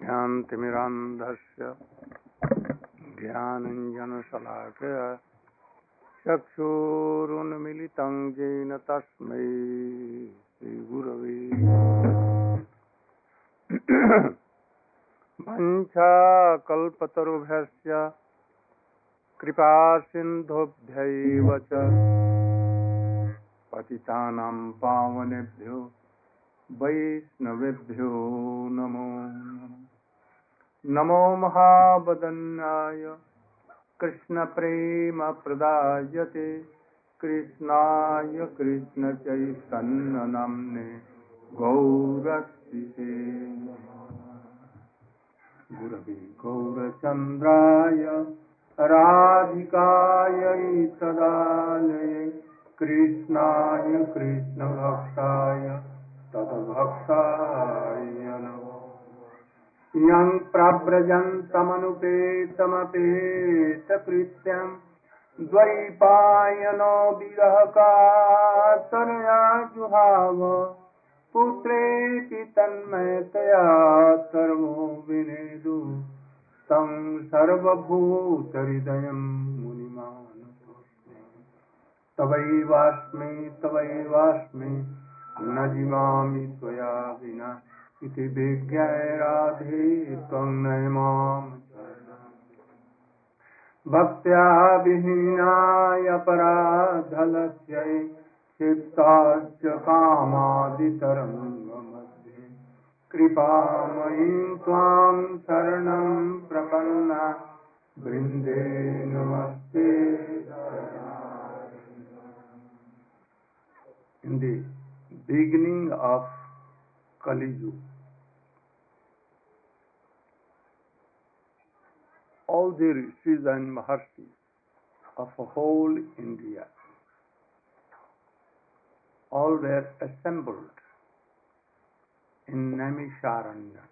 ज्ञानतिमिरान्धस्य ज्ञानञ्जनशलाकया चक्षुरुन्मीलितं येन तस्मै श्रीगुरवे वञ्चाकल्पतरुभ्यश्च कृपासिन्धुभ्यैव च पतितानां पावनेभ्यो वैष्णवेभ्यो नमो नमो महावदन्याय कृष्णप्रेमप्रदायते कृष्णाय कृष्णचैतन्यनाम्ने गौरक्षिते गुरवे गौरचन्द्राय राधिकायै तदालये कृष्णाय कृष्णभक्ताय तद्भक्ताय नमः यं प्रव्रजन्तमनुपेतमपेतकृत्यं द्वैपायनो विरहकातरया जुहाव पुत्रेति तन्मयतया सर्वो विनेदु तं सर्वभूतहृदयं मुनिमानतोऽस्मि तवैवास्मि न जीवामि त्वया विना इति विज्ञाय राधे त्वं नयमां भक्त्या विहीनाय अपराधलक्ष्यै क्षिप्ताश्च कामादितरङ्गमध्ये कृपामयीं त्वां शरणं प्रपन्ना वृन्दे नमस्ते। In the beginning of Kali Yuga, all the rishis and maharshis of whole India, all were assembled in Naimisharanya,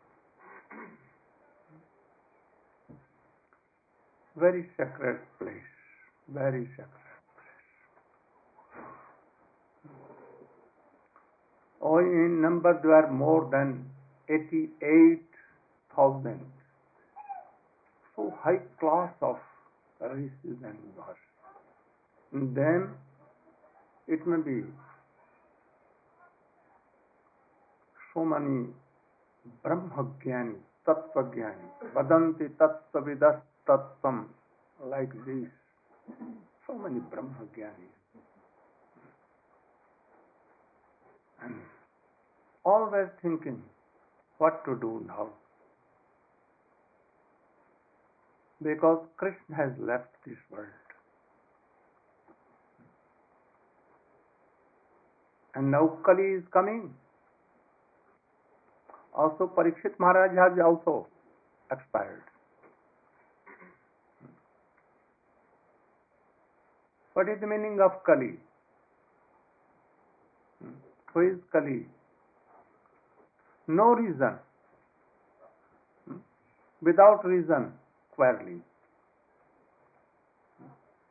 very sacred place, very sacred. Oh, in number there are more than 88,000. So high class of rishis and maharshis. And then it may be so many Brahmagyani, Tattvagyani, Vadanti Tattvavidas Tattvam, like this. So many Brahmagyani. And all were thinking what to do now. Because Krishna has left this world. And now Kali is coming. Also Parikshit Maharaj has also expired. What is the meaning of Kali? Who is Kali? No reason. Without reason, quarreling.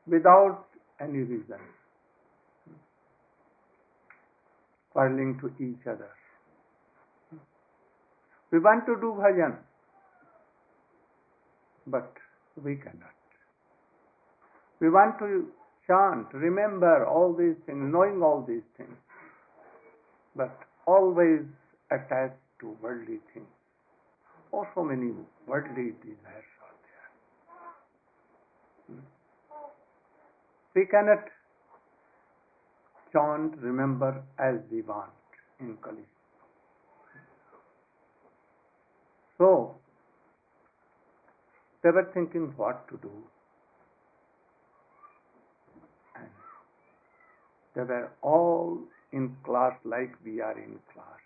Without any reason, quarreling to each other. We want to do bhajan, but we cannot. We want to chant, remember all these things, knowing all these things, but always attached to worldly things. Oh, so many worldly desires are there. We cannot chant, remember as we want in Kali. So, they were thinking what to do. And they were all in class like we are in class.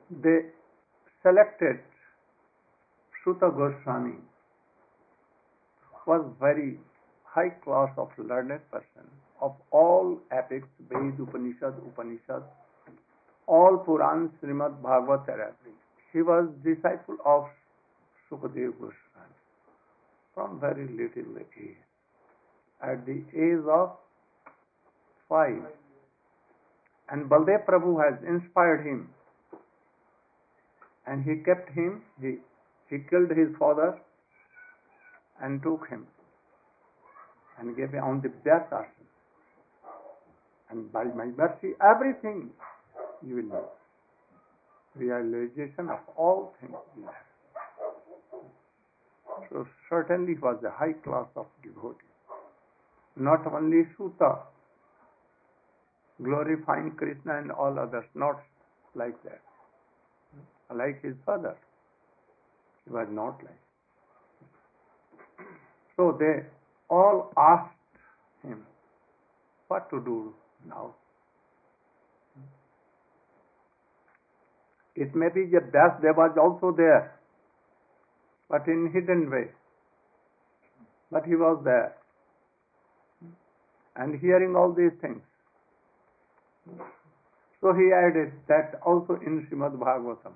They selected Shuta Goswami, was very high class of learned person of all epics, Ved, Upanishad, all Purans, Srimad Bhagavatam, everything. He was disciple of Sukadeva Goswami from very little age. At the age of 5, and Baldev Prabhu has inspired him and he kept him. He killed his father and took him and gave him on the death ashram. And by my mercy, everything you will know. Realization of all things will happen. So certainly he was a high class of devotee. Not only Suta, glorifying Krishna and all others, not like that. Like his father, he was not like. So they all asked him, what to do now? It may be that Vyasdeva was also there, but in hidden way. But he was there. And hearing all these things. So he added that also in Srimad Bhagavatam.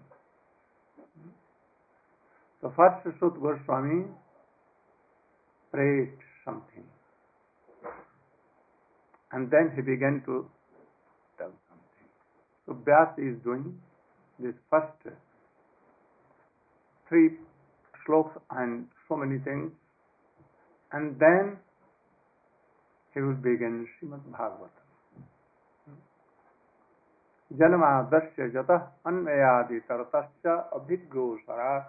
So first Sut Goswami prayed something. And then he began to tell something. So Vyas is doing this first 3 slokas and so many things. And then he will begin Srimad Bhagavatam. Janmadasya jatah anmayadi taratasya abhiggo sarat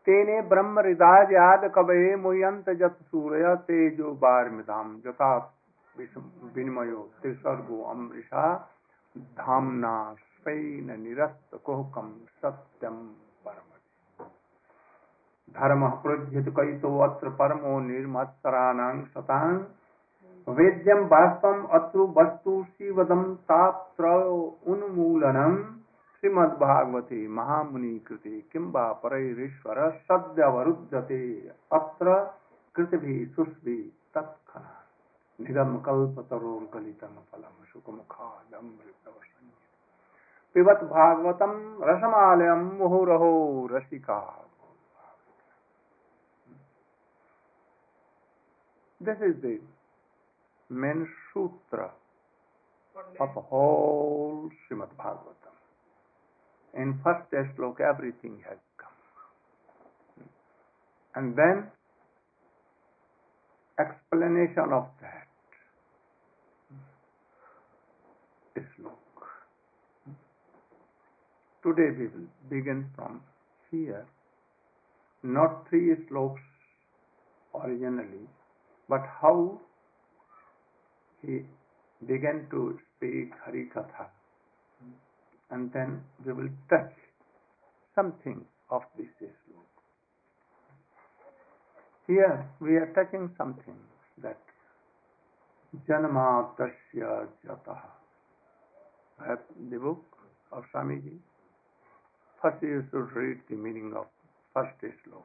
tene brahma ridajyad kabaye muyanta jat surya tejo barmidam jatat vinmayo tisargo amrisha dhamna svaina nirasta kohkam satyam paramati dharma prajyat kaito atra paramo nirmatsaranang satang vedyam वास्तवम अत्रु वस्तु शिवदम ताप्त्र उन्मूलनम श्रीमद् भागवते महामुनि कृते किंबा परैरीश्वर सद्यवरुध्यते अत्र कृतभि सुष्भि तत्खना निगम कल्पतरोर गलितम फलम सुखमुखादमृतवसंज्ञ पिबत भागवतम रसमालयम मुहुरहो रसिका. This is the main sutra of whole Srimad Bhagavatam. In first sloka everything has come. And then explanation of that sloka. Today we will begin from here. Not 3 slokas originally, but how he began to speak Hari Katha, and then we will touch something of this sloka. Here we are touching something that Janmadasya jatah. I have the book of Swamiji. First you should read the meaning of first sloka.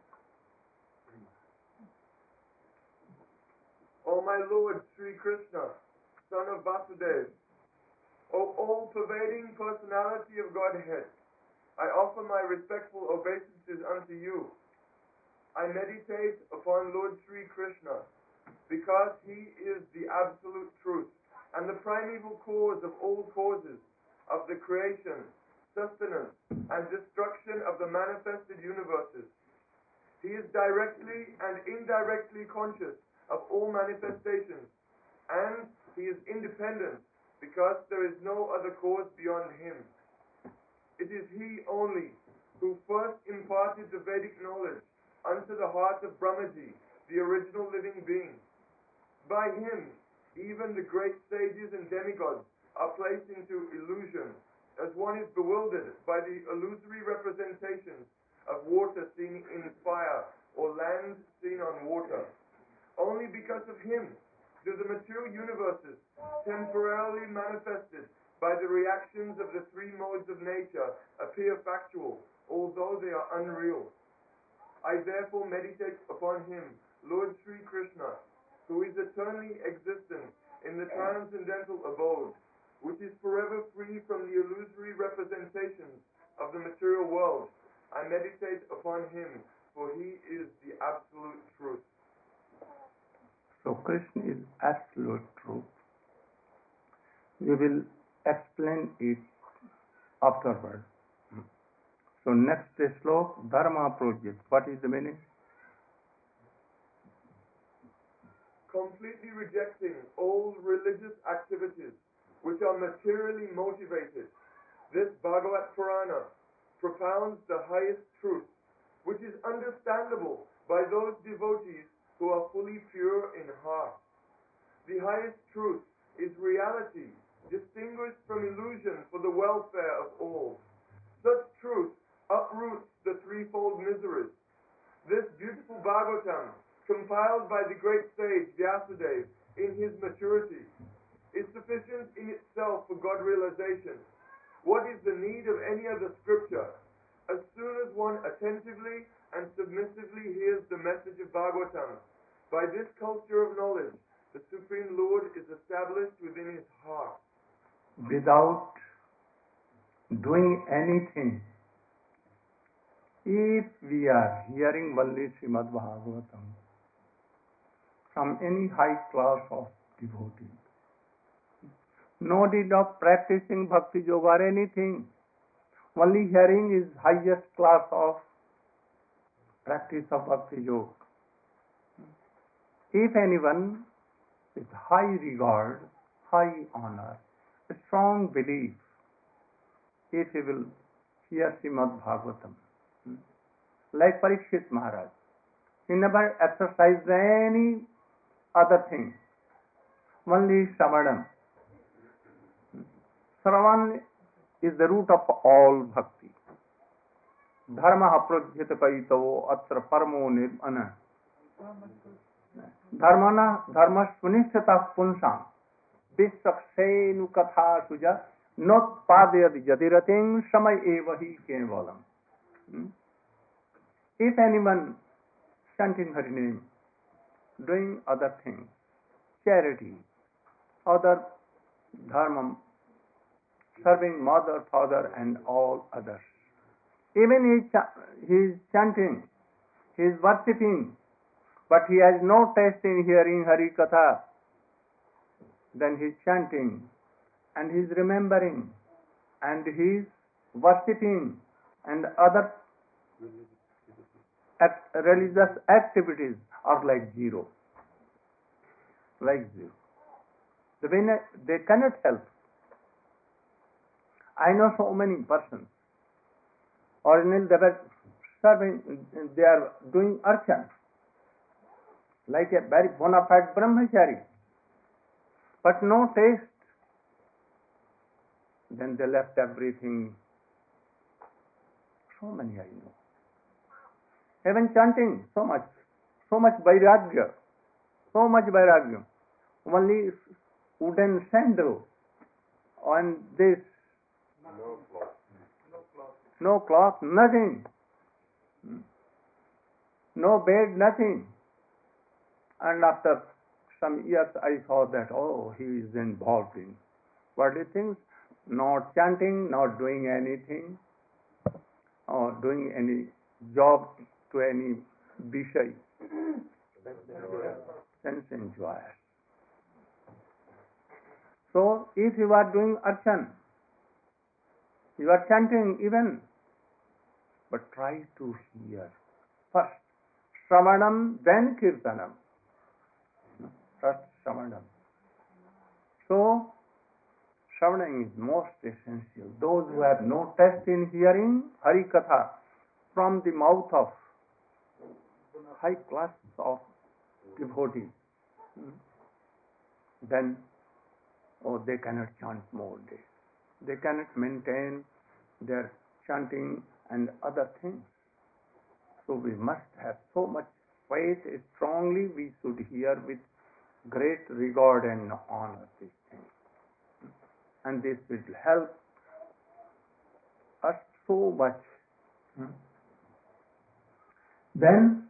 O my Lord Sri Krishna, son of Vasudeva, O all-pervading personality of Godhead, I offer my respectful obeisances unto you. I meditate upon Lord Sri Krishna, because he is the absolute truth and the primeval cause of all causes, of the creation, sustenance, and destruction of the manifested universes. He is directly and indirectly conscious of all manifestations, and he is independent because there is no other cause beyond him. It is he only who first imparted the Vedic knowledge unto the heart of Brahmaji, the original living being. By him, even the great sages and demigods are placed into illusion, as one is bewildered by the illusory representations of water seen in fire or land seen on water. Only because of him do the material universes, temporarily manifested by the reactions of the 3 modes of nature, appear factual, although they are unreal. I therefore meditate upon him, Lord Sri Krishna, who is eternally existent in the transcendental abode, which is forever free from the illusory representations of the material world. I meditate upon him, for he is the absolute truth. So Krishna is absolute truth. We will explain it afterward. So next slok, dharma project. What is the meaning? Completely rejecting all religious activities which are materially motivated, this Bhagavat Purana propounds the highest truth, which is understandable by those devotees who are fully pure in heart. The highest truth is reality, distinguished from illusion for the welfare of all. Such truth uproots the threefold miseries. This beautiful Bhagavatam, compiled by the great sage Vyasadeva in his maturity, is sufficient in itself for God realization. What is the need of any other scripture? As soon as one attentively and submissively hears the message of Bhagavatam, by this culture of knowledge, the Supreme Lord is established within his heart. Without doing anything, if we are hearing only Srimad Bhagavatam from any high class of devotee, no need of practicing bhakti yoga or anything, only hearing is highest class of practice of bhakti yoga. If anyone with high regard, high honor, a strong belief, if he will hear Srimad Bhagavatam, like Parikshit Maharaj, he never exercised any other thing, only Shravanam. Shravan is the root of all bhakti. Dharma projyata kaitavo atra parmo nirvana. Dharma sunishtata punsam visvaksenu katha suja not padayad yadirating samay evahi kevalam. If anyone chanting Hari name, doing other things, charity, other dharma, serving mother, father and all others, even he is chanting, he is worshipping, but he has no taste in hearing Hari Katha, then he is chanting and he is remembering and he is worshipping and other religious activities are like zero. Like zero. They cannot help. I know so many persons. Originally they were serving, they are doing archan, like a very bona fide brahmachari, but no taste. Then they left everything. So many I know. Even chanting, so much vairagya, only wooden sandal on this, no cloth, nothing, no bed, nothing. And after some years I saw that, he is involved in worldly things, not chanting, not doing anything, or doing any job to any Vishay, sense enjoyer. So if you are doing archan, you are chanting even, but try to hear first Shravanam, then Kirtanam. First Shravanam. So Shravanam is most essential. Those who have no taste in hearing Hari Katha from the mouth of high class of devotees, then they cannot chant more days. They cannot maintain their chanting and other things. So we must have so much faith, strongly we should hear with great regard and honor these things. And this will help us so much. Then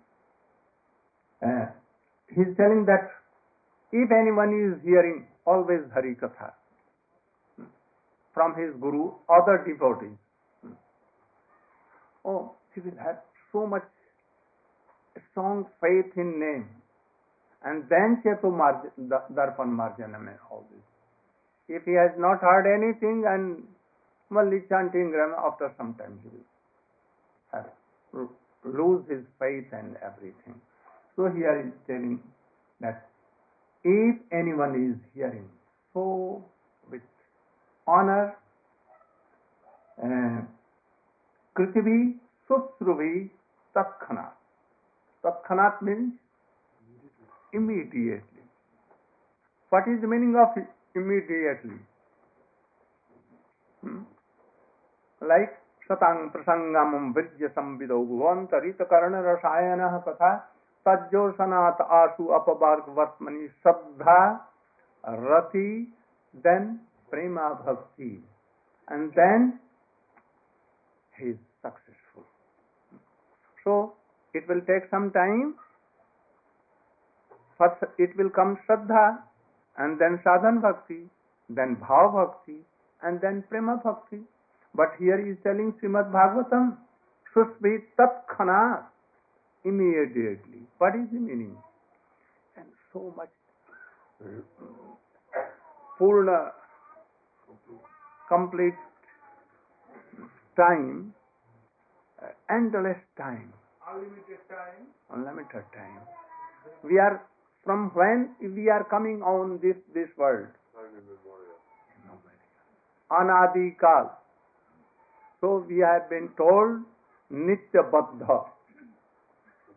he is telling that if anyone is hearing always Hari Katha from his Guru, other devotees, he will have so much strong faith in name. And then Chetu Darpan Marjanam and all this. If he has not heard anything and only chanting, after some time he will has lose his faith and everything. So here is telling that if anyone is hearing, so with honor, Kritivi Susruvi Tatkhanat. Tatkhanat means immediately. What is the meaning of immediately? Like Satang Prasangamam Vidya Samvido Bhuvantarita Karana Rasayana Katha Tajjo Sanat Asu Apabarg Vartmani Saddha Rati, then Prema Bhakti, and then he is successful. So it will take some time. First it will come Shraddha, and then Sadhan Bhakti, then Bhav Bhakti, and then Prema Bhakti. But here he is telling Srimad Bhagavatam, Susvi Tatkhanat, immediately. What is the meaning? And so much Purna, complete time, endless time, unlimited time. We are, from when we are coming on this world? Anadi Kal. So we have been told Nitya Baddha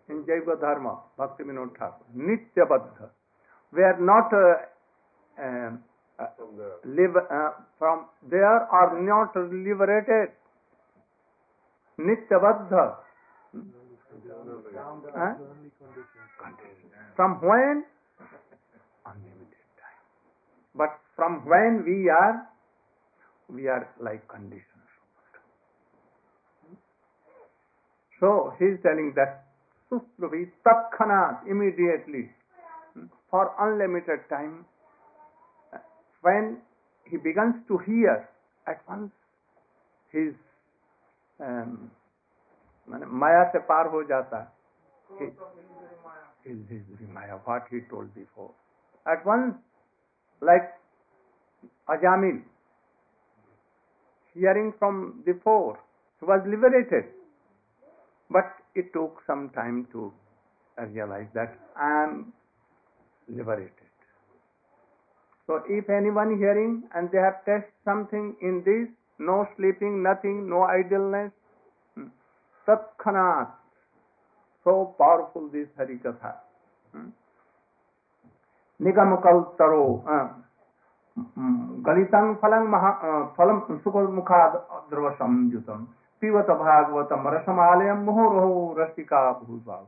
in Jaiva Dharma, Bhakti Vinod Thakur. Nitya Baddha. We are not from there are not liberated. Nitya Baddha. From when? Unlimited time. But from when we are like conditions. So he is telling that Susruvi Tatkhanat, immediately, for unlimited time. When he begins to hear, at once his Maya se par ho jata. His Maya, what he told before. At once, like Ajamil, hearing from before, he was liberated. But it took some time to realize that I am liberated. So if anyone hearing and they have tested something in this, no sleeping, nothing, no idleness, Tatkhanat, so powerful this Harikatha. Nigamukal Taro, Galitang Phalam Sukal Mukhad Dravasam Jutam, Pivata Bhagavatam Rasamalayam Muhoroho Rastika Bhulbhav.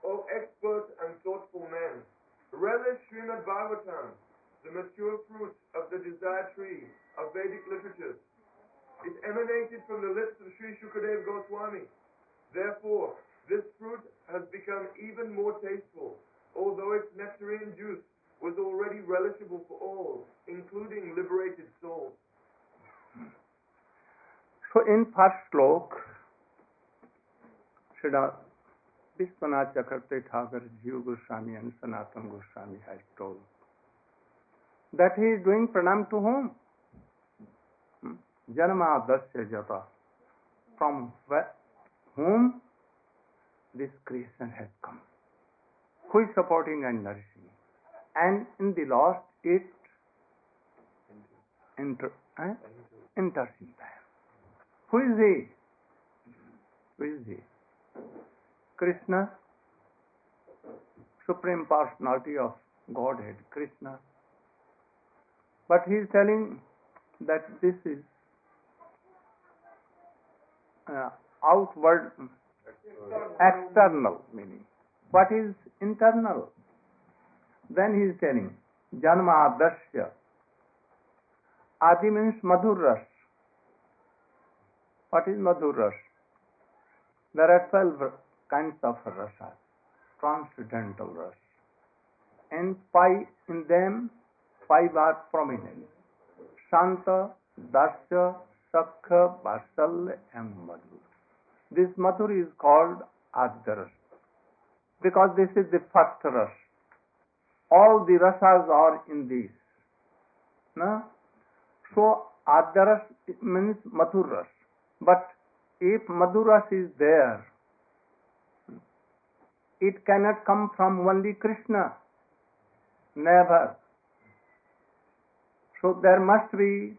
O expert and thoughtful men, relish Srimad Bhagavatam, the mature fruit of the desired tree of Vedic literatures. It emanated from the lips of Sri Shukadev Goswami. Therefore, this fruit has become even more tasteful, although its nectarine juice was already relishable for all, including liberated souls. So in first slok, Srila Vishwanath Chakravarti Thakur, Jiva Goswami and Sanatana Goswami has told that he is doing pranam to whom? Janma Dasya Jata, from whom this creation has come, who is supporting and nourishing. And in the last it enters in time. Who is he? Who is he? Krishna, Supreme Personality of Godhead, Krishna. But he is telling that this is outward, external meaning. What is internal? Then he is telling, Janma Adasya. Adi means Madhur Ras. What is Madhur Ras? There are 12 kinds of rasas, transcendental ras. And in them, 5 are prominent. Shanta, Dasya, Sakha, Vatsal and Madhur. This Madhur is called Adya, because this is the first ras. All the rasas are in this. No? So Adya means Madhur ras. But if Madhuras is there, it cannot come from only Krishna. Never. So there must be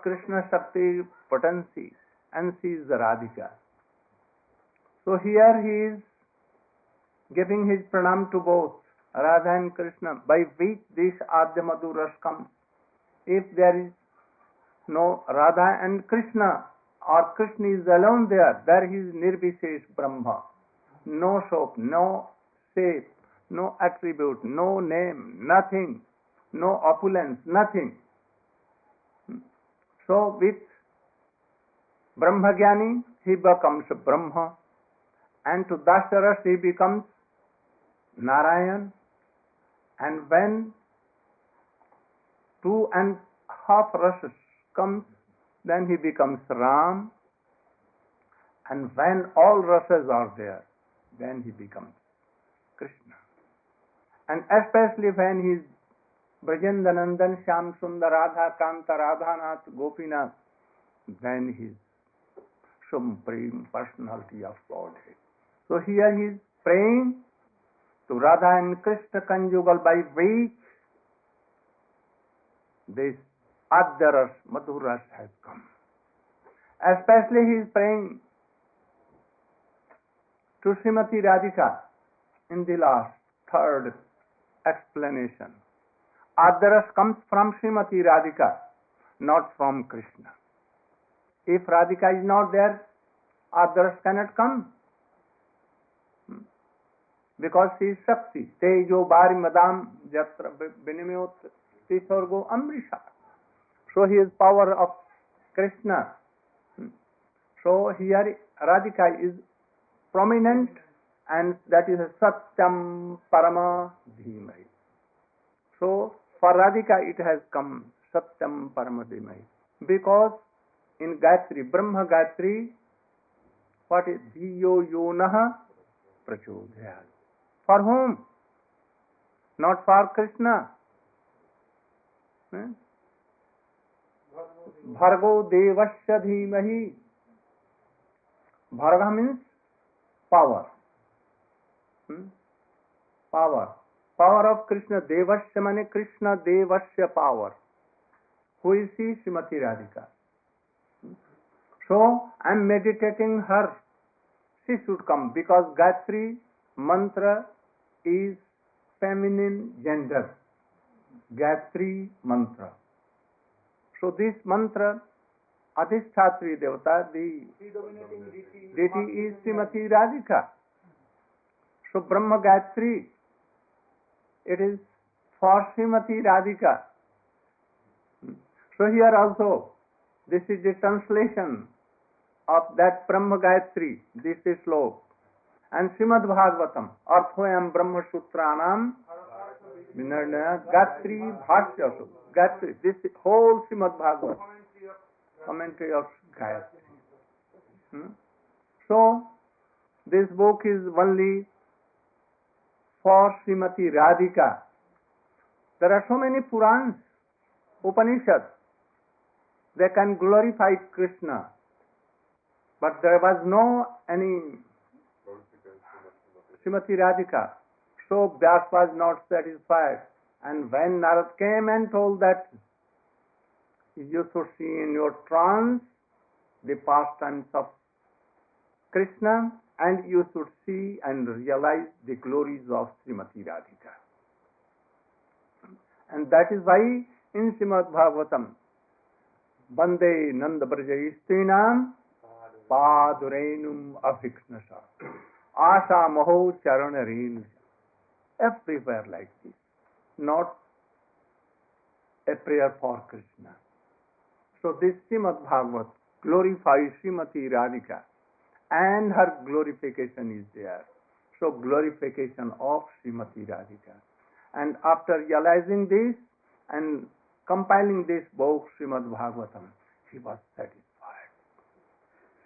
Krishna Shakti potency, and she is the Radhika. So here he is giving his pranam to both Radha and Krishna, by which this Adya Madhuras comes. If there is no Radha and Krishna, or Krishna is alone there, there is Nirvishesh Brahma. No shape, no shape, no attribute, no name, nothing, no opulence, nothing. So with Brahmagyani, he becomes Brahma, and to Dasharas he becomes Narayan, and when 2.5 rasas comes, then he becomes Ram, and when all rasas are there, then he becomes Krishna. And especially when he is Brajendanandan Shyam Sundar Radha Kanta Radhanath Gopinath, then he is Supreme Personality of Godhead. So here he is praying to Radha and Krishna conjugal, by which this Adyaras, Madhuras has come. Especially he is praying to Srimati Radhika in the last, third explanation. Adyaras comes from Srimati Radhika, not from Krishna. If Radhika is not there, Adyaras cannot come. Because she is Shakti. Tejo Bari Madam Jatra Binimyot Tisorgo Amrisha. So he is power of Krishna. So here Radhika is prominent, and that is a Satyam Parama Dhimai. So for Radhika it has come Satyam Parama Dhimai. Because in Gayatri, Brahma Gayatri, what is Dhiyo Yonaha Prachodhyaya? For whom? Not for Krishna. Bhargo Devasya Dhimahi. Bharga means power. Power. Power of Krishna. Devasya means Krishna Devasya power. Who is she? Srimati Radhika. So I am meditating her. She should come, because Gayatri mantra is feminine gender. Gayatri mantra. So this mantra, Adhisthatri Devata, the deity is Srimati Radhika. So Brahma Gayatri, it is for Srimati Radhika. So here also, this is the translation of that Brahma Gayatri, this is slok. And Srimad Bhagavatam, Arthoyam Brahma Sutranam Vinarnaya Gayatri Bhashya. Gayatri, this whole Srimad Bhagavatam, commentary of Gayatri. So, this book is only for Srimati Radhika. There are so many Purans, Upanishads, they can glorify Krishna, but there was no any Srimati Radhika. So Vyas was not satisfied. And when Narad came and told that you should see in your trance the pastimes of Krishna, and you should see and realize the glories of Srimati Radhika. And that is why in Srimad Bhagavatam, Bande Nanda Brajayistrinam Padurenum Aviksnasa Asha Maho Charanarenu. Everywhere like this. Not a prayer for Krishna. So this Srimad Bhagavat glorifies Srimati Radhika, and her glorification is there. So glorification of Srimati Radhika. And after realizing this and compiling this book, Srimad Bhagavatam, he was satisfied.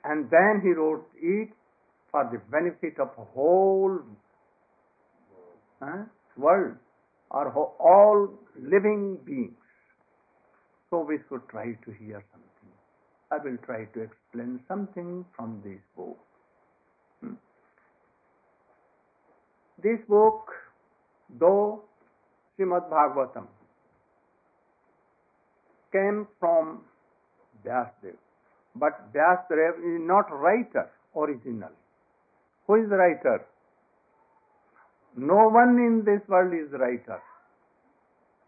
And then he wrote it for the benefit of the whole world, or all living beings. So we should try to hear something. I will try to explain something from this book. This book, though Srimad Bhagavatam, came from Vyasadeva, but Vyasadeva is not writer originally. Who is writer? No one in this world is writer.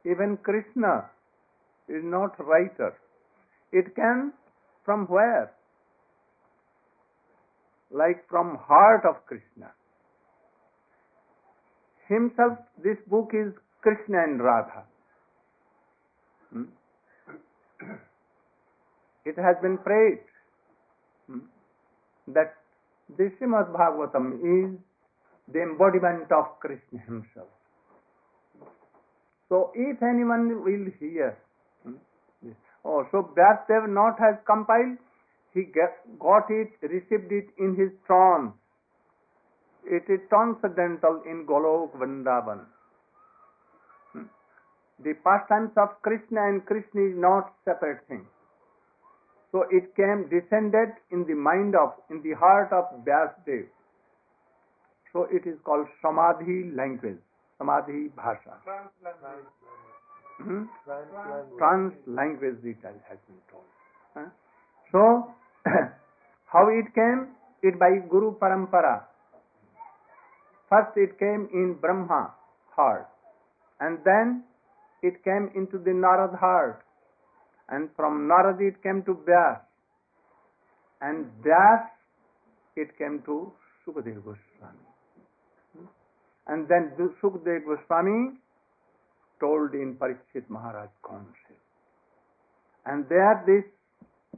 Even Krishna is not writer. It came from where? Like from heart of Krishna. Himself, this book is Krishna and Radha. It has been prayed that this Srimad Bhagavatam is the embodiment of Krishna himself. So if anyone will hear, so Vyasadeva not has compiled, he got it, received it in his trance. It is transcendental in Golok Vrindavan. The pastimes of Krishna and Krishna is not separate thing. So it descended in the mind of, in the heart of Vyasadeva. So it is called Samadhi language, Samadhi Bhasha. Trans language it has been told. So how it came? It by Guru Parampara. First it came in Brahma heart, and then it came into the Narad heart, and from Narad it came to Vyas, and Vyas it came to Sukadeva Goswami. And then Sukadeva Goswami told in Parikshit Maharaj council. And there this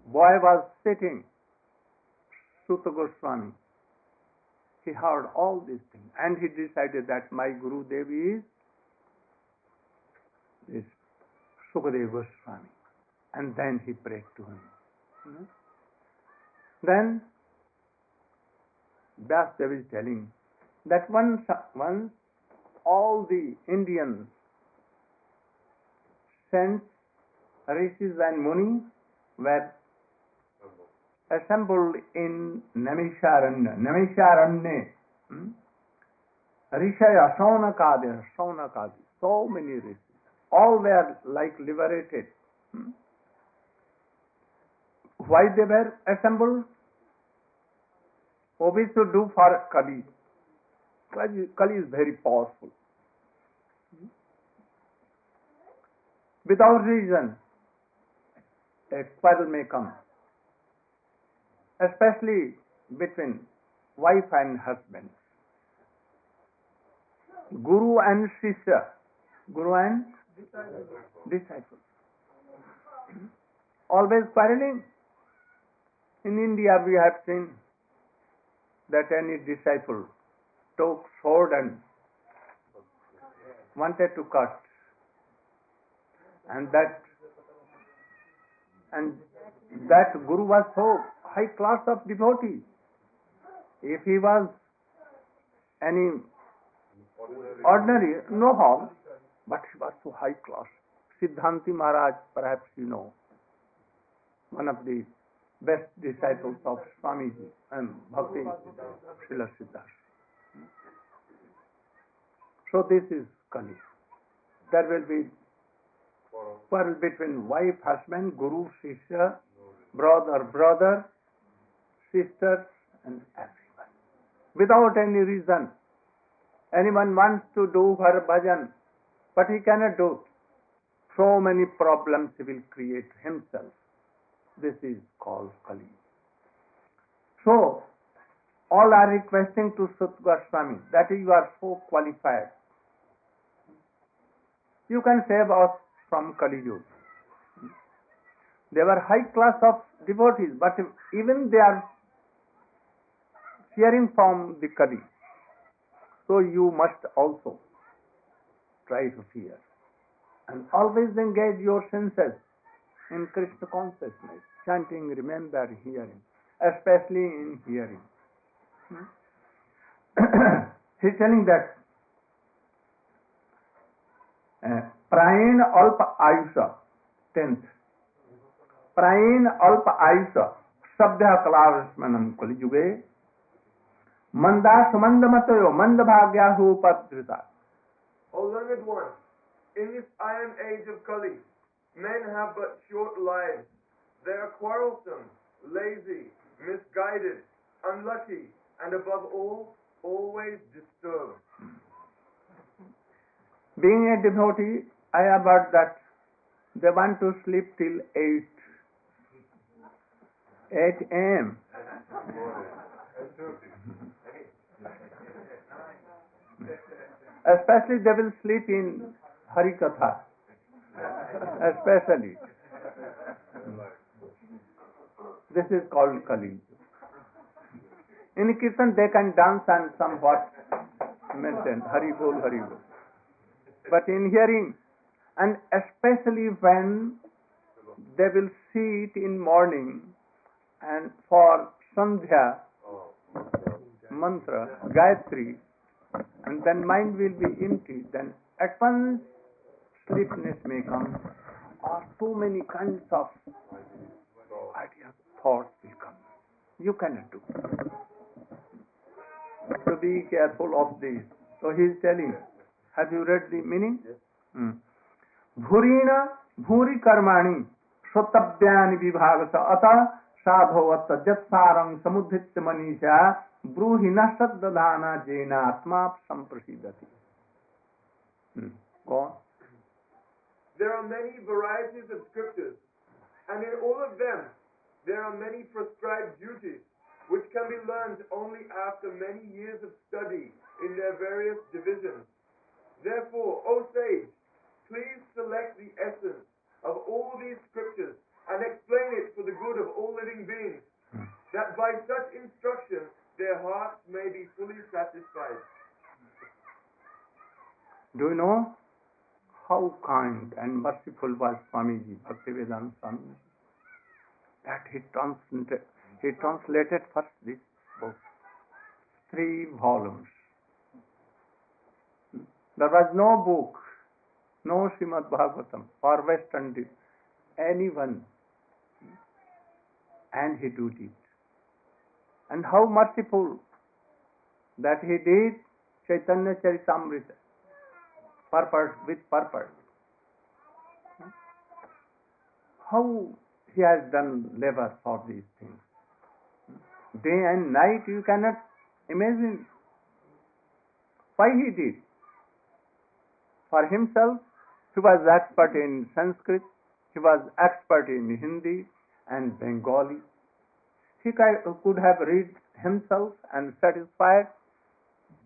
boy was sitting, Suta Goswami. He heard all these things and he decided that my Guru Devi is this Sukadeva Goswami. And then he prayed to him. Then Vyasadeva is telling that once all the Indians, saints, rishis and munis were assembled in Namisharanya. Namisharanya. Rishaya, Saunakadi, so many rishis. All were like liberated. Why they were assembled? What we should do for Kali. Kali is very powerful. Without reason, a quarrel may come, especially between wife and husband, Guru and Shishya, Guru and disciple. Always quarreling. In India we have seen that any disciple took sword and wanted to cut, and that Guru was so high class of devotee. If he was any ordinary, no harm, but he was so high class. Siddhanti Maharaj, perhaps you know, one of the best disciples of Swamiji and Bhakti Srila Siddhar. So this is Kali. There will be quarrel between wife, husband, guru, shishya, brother, sister, and everyone. Without any reason. Anyone wants to do her bhajan, but he cannot do. So many problems he will create himself. This is called Kali. So, all are requesting to Suta Goswami that you are so qualified. You can save us from Kali Yuga. They were high class of devotees, but even they are fearing from the Kali. So you must also try to fear. And always engage your senses in Krishna consciousness, chanting, remember, hearing, especially in hearing. He's telling that Prayen Alpa Ayusha, 10th. प्रायेण अल्प आयुष सभ्य कलावस्मनं कलियुगे मंदा सुमंद मतयो मंद भाग्याहुपद्रुता. O learned one, in this iron age of Kali, men have but short lives. They are quarrelsome, lazy, misguided, unlucky, and above all, always disturbed. Being a devotee, I have heard that they want to sleep till 8 a.m. Especially they will sleep in Hari Katha. Especially. This is called Kali. In Kirtan they can dance and somewhat maintain Hari Bol, Hari Bol. But in hearing, and especially when they will sit in morning and for Sandhya, mantra, Gayatri, and then mind will be empty, then at once sleepiness may come, or too many kinds of ideas, thoughts will come. You cannot do. So be careful of this. So he is telling, have you read the meaning? Yes. Bhurina bhuri karmani sotavyani vibhagasa ata sadhovata jatsarang samudhitya manisha bruhina saddadhana jena atma samprasidati. Go on. There are many varieties of scriptures, and in all of them there are many prescribed duties which can be learned only after many years of study in their various divisions. Therefore, O sage, please select the essence of all these scriptures and explain it for the good of all living beings, that by such instruction their hearts may be fully satisfied. Do you know how kind and merciful was Swamiji, Bhaktivedanta Swamiji? That he translated first this book, 3 volumes. There was no book, no Srimad Bhagavatam for Western anyone, and he did it. And how merciful that he did Chaitanya Charitamrita, with purpose. How he has done labor for these things. Day and night you cannot imagine. Why he did? For himself, he was expert in Sanskrit, he was expert in Hindi and Bengali. He could have read himself and satisfied,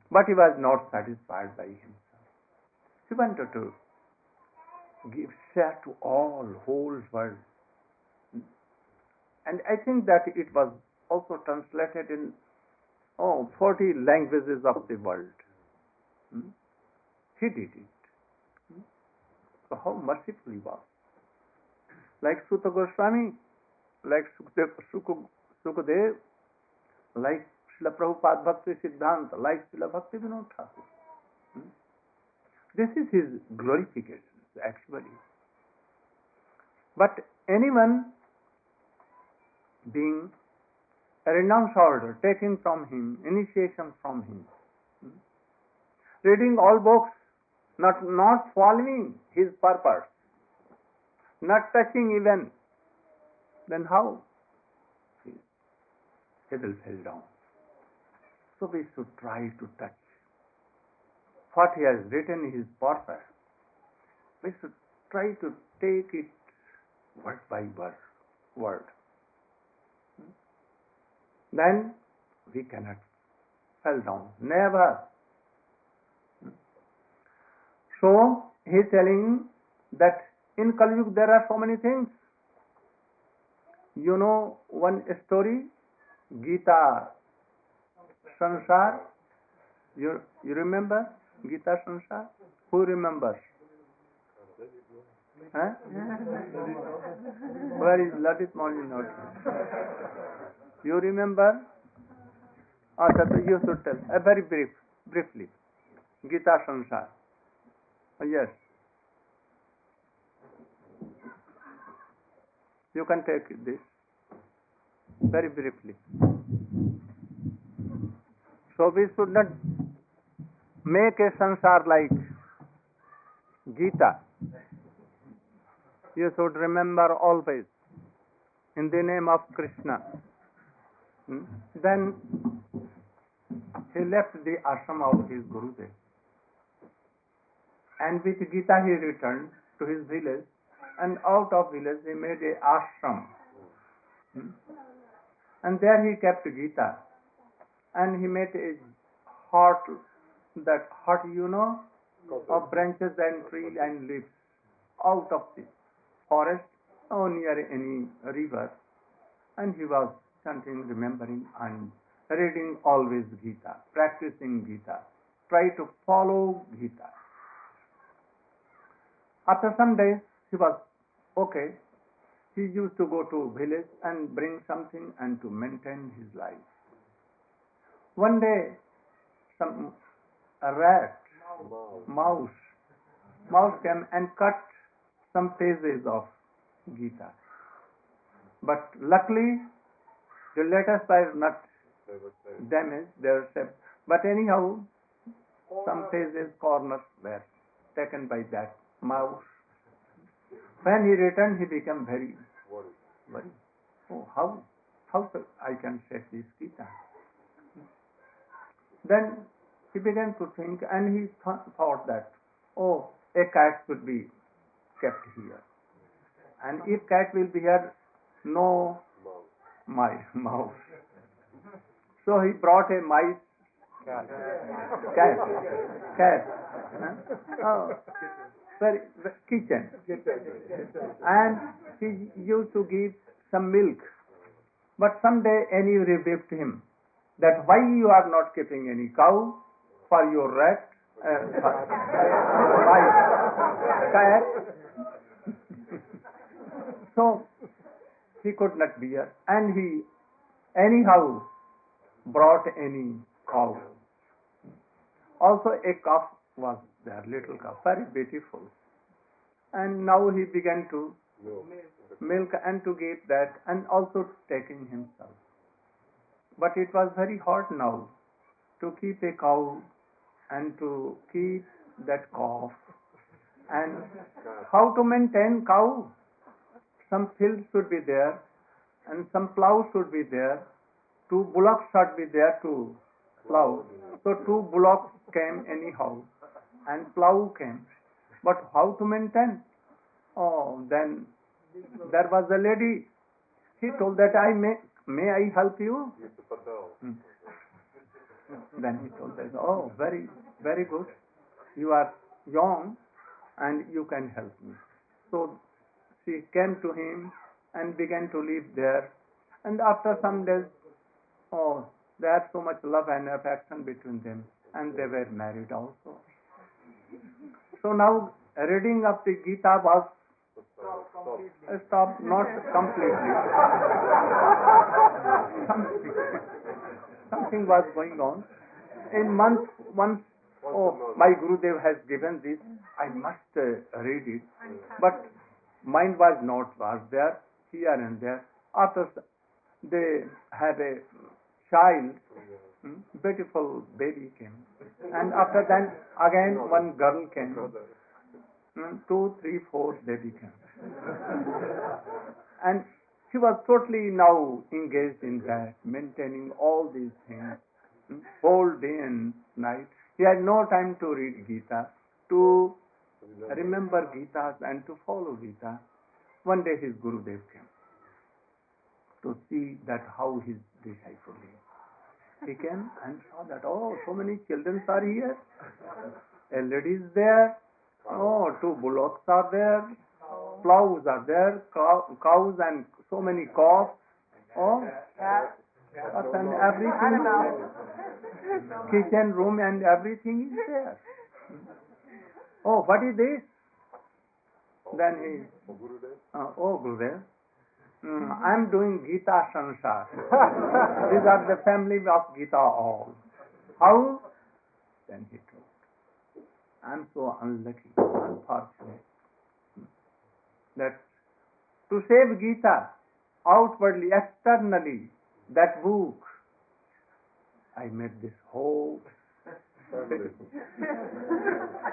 but he was not satisfied by himself. He wanted to share to all, whole world. And I think that it was also translated in 40 languages of the world. He did it. So how merciful he was. Like Sutta Goswami, like Sukadev, like Srila Prabhupada Bhakti Siddhanta, like Srila Bhakti Vinod Thakur. This is his glorification, actually. But anyone being a renounced order, taking from him, initiation from him, reading all books, not following his purpose, not touching even, then how? He will fall down. So we should try to touch what he has written in his purpose. We should try to take it word by word. Then we cannot fall down. Never. So he is telling that in Kali Yuga there are so many things. You know one story, Gita Sansar. You remember Gita Sansar? Who remembers? Huh? Where is Lalit Mauli not? You remember? So you should tell. Very briefly. Gita Sansar. Yes. You can take this very briefly. So we should not make a sansar like Gita. You should remember always in the name of Krishna. Then he left the ashram of his Gurudev. And with Gita he returned to his village, and out of village he made a ashram. And there he kept Gita. And he made a hut, that hut, of branches and trees and leaves, out of the forest or near any river. And he was chanting, remembering and reading always Gita, practicing Gita, try to follow Gita. After some days he was okay. He used to go to village and bring something and to maintain his life. One day a rat, mouse came and cut some pages of Gita. But luckily the letters were not damaged, they were saved. But anyhow, some pages, corners were taken by that mouse. When he returned, he became very worried. Oh, how I can save this Gita? Then he began to think, and he thought that, a cat should be kept here. And if cat will be here, no mouse. So he brought a mice, cat, kitchen. And he used to give some milk. But someday Annie rebuked him that why you are not keeping any cow for your rat, cat. So he could not bear, and he anyhow brought any cow. Also a calf was there, little calf, very beautiful. And now he began to milk and to give that, and also taking himself. But it was very hard now to keep a cow and to keep that calf. And how to maintain cow? Some fields should be there, and some plow should be there. 2 bullocks should be there to plow. So 2 bullocks came anyhow, and plow came. But how to maintain? Then there was a lady. He told that may I help you? Then he told that, very, very good. You are young and you can help me. So she came to him and began to live there. And after some days, they had so much love and affection between them, and they were married also. So now reading of the Gita was stopped, not completely. Something was going on. In month once, my Gurudev has given this, I must read it. But mind was there, here and there. After they had a child, beautiful baby came. And after that, again one girl came. 2, 3, 4 baby came. And she was totally now engaged in that, maintaining all these things, whole day and night. He had no time to read Gita, to remember Gita and to follow Gita. One day his Gurudev came to see that how his disciple is. He came and saw that, so many children are here. A lady is there. 2 bullocks are there. Plows are there. Cows and so many calves. And everything. Kitchen, room and everything is there. What is this? Then he, Gurudev, I am doing Gita Sansar. These are the family of Gita all. How? Then he told, I am so unlucky, unfortunate, that to save Gita, outwardly, externally, that book. I made this whole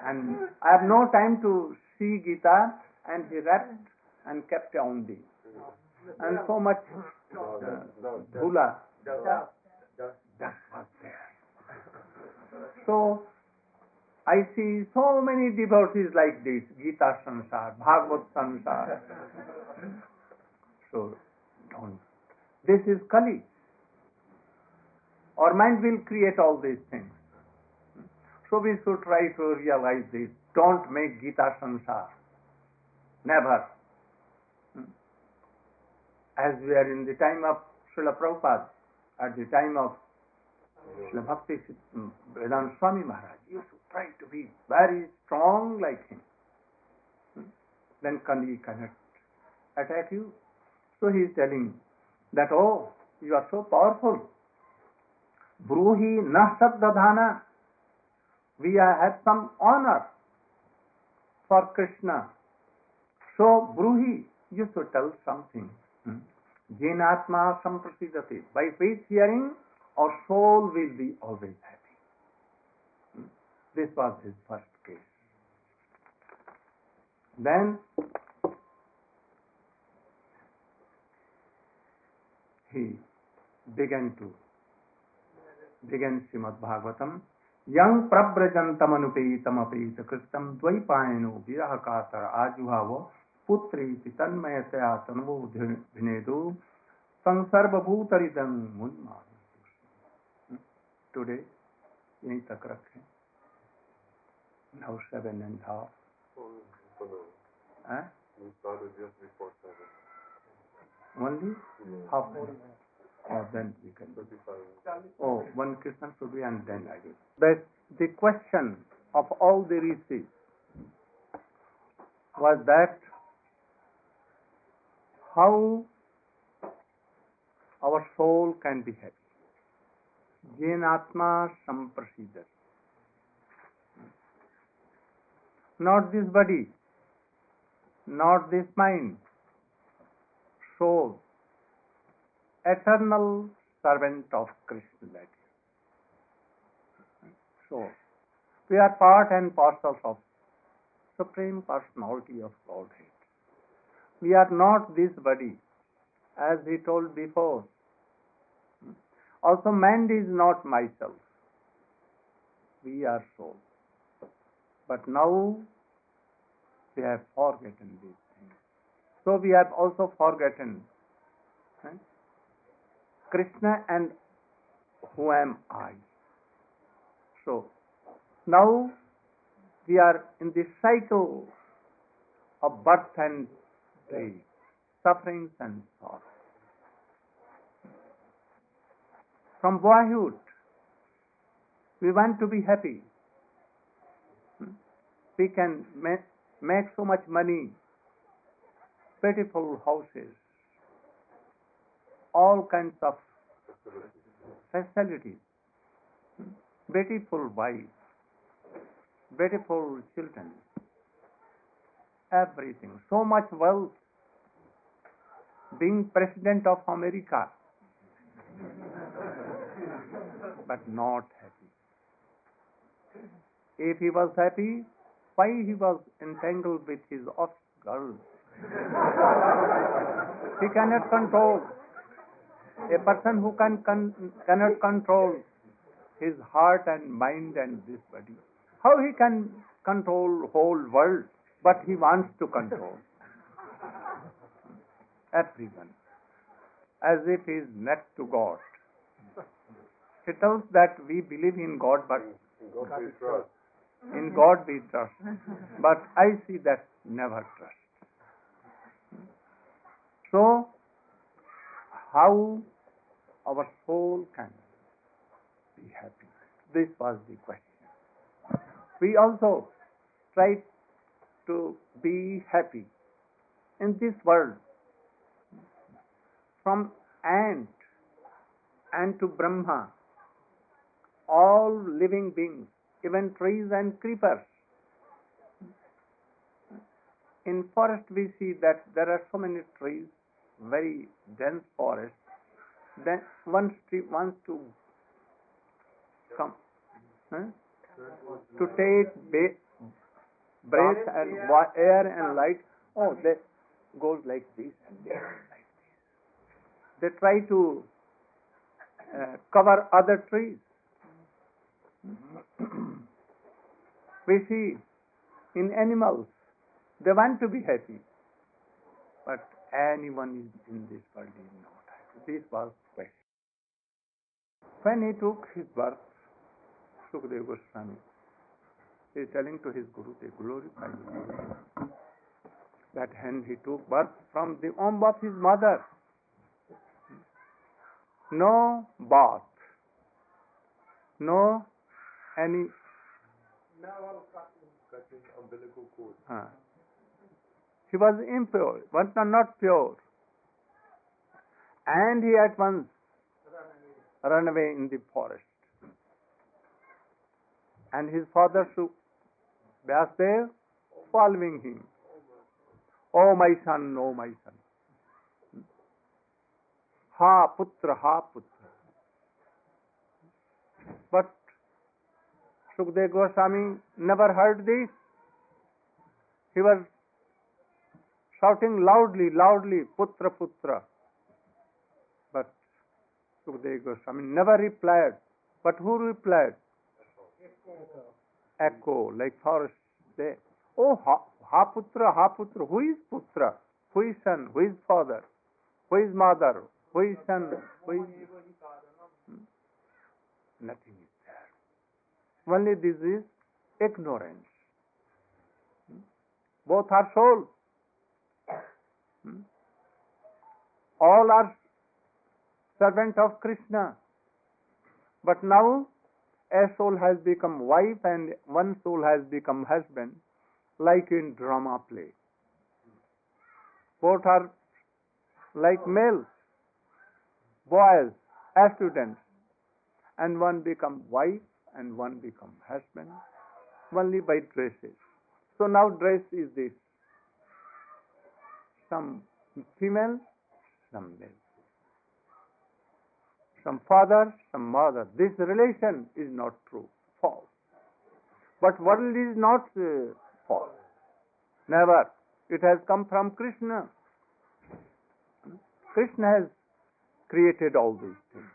and I have no time to see Gita, and he wrapped and kept on the and so much dhula that was there. So I see so many devotees like this, Gita Sansar, Bhagavad Sansar. So don't. This is Kali. Our mind will create all these things. So we should try to realize this. Don't make Gita Sansar. Never. As we are in the time of Srila Prabhupada, at the time of Srila Bhakti Vedanta Swami Maharaj, you should try to be very strong like him. Then Kali cannot attack you. So he is telling that, oh, you are so powerful. Bruhi na sabdadhana. We have some honor for Krishna. So, Bruhi, you should tell something. Jenatma samprasidati. By faith hearing, our soul will be always happy. This was his first case. Then he began Srimad Bhagavatam. Yang prabrajantam anupetam apeta kristam dvaipayano virahakatar ajuhavo putri titanmayataya tanvo bhinedu sansarvabhutaridam munmadu. Today, yahin tak rakhe. Now 7:30. We started just before 7. Only? Half an hour. Or then we can do. Oh, one Krishna should be, and then I will. That the question of all the rishis was that how our soul can be happy. Jenatma samprasidat. Not this body, not this mind, soul. Eternal servant of Krishna. So, we are part and parcel of Supreme Personality of Godhead. We are not this body, as he told before. Also, man is not myself. We are soul. But now, we have forgotten these things. So, we have also forgotten Krishna and who am I. So, now we are in the cycle of birth and death, sufferings and sorrow. From boyhood, we want to be happy. We can make so much money, beautiful houses, all kinds of facilities, beautiful wife, beautiful children, everything, so much wealth, being President of America, but not happy. If he was happy, why he was entangled with his girls? He cannot control. A person who cannot control his heart and mind and this body, how he can control whole world? But he wants to control everyone, as if he is next to God. He tells that we believe in God, but in God we trust. But I see that never trust. So, how our soul can be happy? This was the question. We also try to be happy in this world. From ant to Brahma, all living beings, even trees and creepers, in forest we see that there are so many trees, very dense forest. Then one tree wants to come, huh? To take breath and air and light. Oh, they goes like this and they go like this. They try to cover other trees. We see in animals, they want to be happy, but anyone in this world is not happy. This was question. When he took his birth, Sukadeva Goswami is telling to his Guru, they glorify the Guru, that when he took birth from the womb of his mother, no bath, no any umbilical cord. He was impure, but not pure. And he at once ran away in the forest. And his father Vyasadeva following him. Oh my son, oh my son. Ha putra, ha putra. But Sukadeva Goswami never heard this. He was shouting loudly, loudly, putra, putra. But Sukadeva Goswami never replied. But who replied? Echo, like forest. Say, oh, ha putra, ha putra. Who is putra? Who is son? Who is father? Who is mother? Who is son? Who is... Nothing is there. Only this is ignorance. Both are soul. All are servant of Krishna. But now a soul has become wife and one soul has become husband, like in drama play. Both are like males, boys, students, and one become wife and one become husband, only by dresses. So now dress is this. Some female, some male. Some father, some mother. This relation is not true, false. But world is not false. Never. It has come from Krishna. Krishna has created all these things